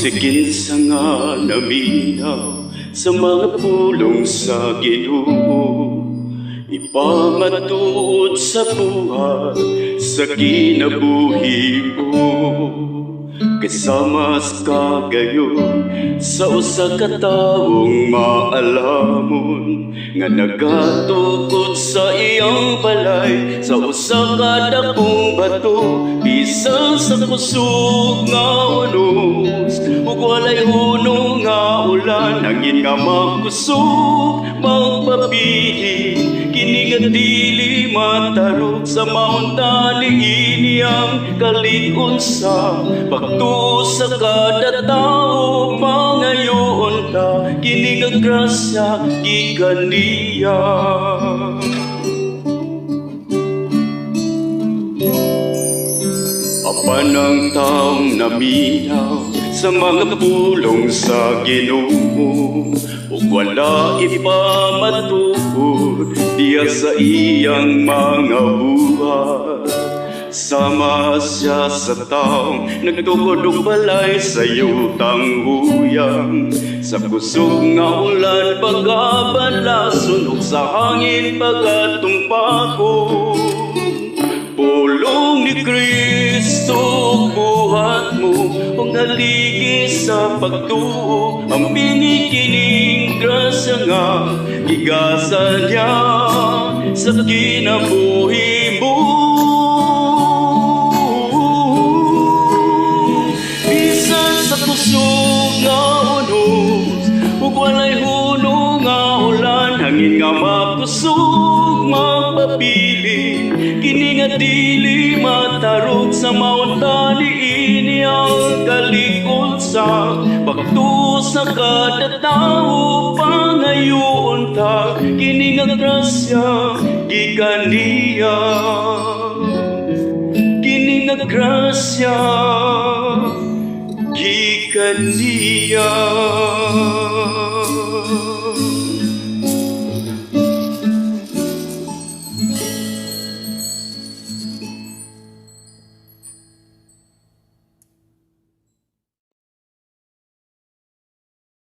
Sikinsa nga naminaw sa mga pulong sa Ginoo, ipamatuod sa buhay sa kinabuhi mo. Kasamas ka gayon sa usa ka tawong maalamon, nga nagatukod sa iyang balay sa usa ka dakong bato, bisan sa kusog nga unos ug walay hunong nga ulan. Hangin nga magkusog magpapili, kini nga dili matarog sa maunta ni iyang kalig-on sa pagtuo sa kada tao. Pangayoon ka, kini nga grasya gikan niya. Apan ang taong naminaw sa mga pulong sa Ginoo, ug wala ipamatuod diya sa iyang mga buhat. Sama siya sa taong nagtukod og balay sa yutang huyang, sa kusog nga ulan pagabalason ug sa hangin pagatumpako. Pulong ni Kristo buhat mo ug haligi sa pagtuo, ang binikining grasya nga gigasan niya sa kinabuhi mo. Kusog nga unos ug walay hunong nga ulan, hangin nga magkusog magpapili, kini nga dili matarog sa maunta ni ang kalig-on sa pagtuo sa kada tawo. Pangayoon ta, kini nga grasya gikan niya, kini nga grasya gikan niya.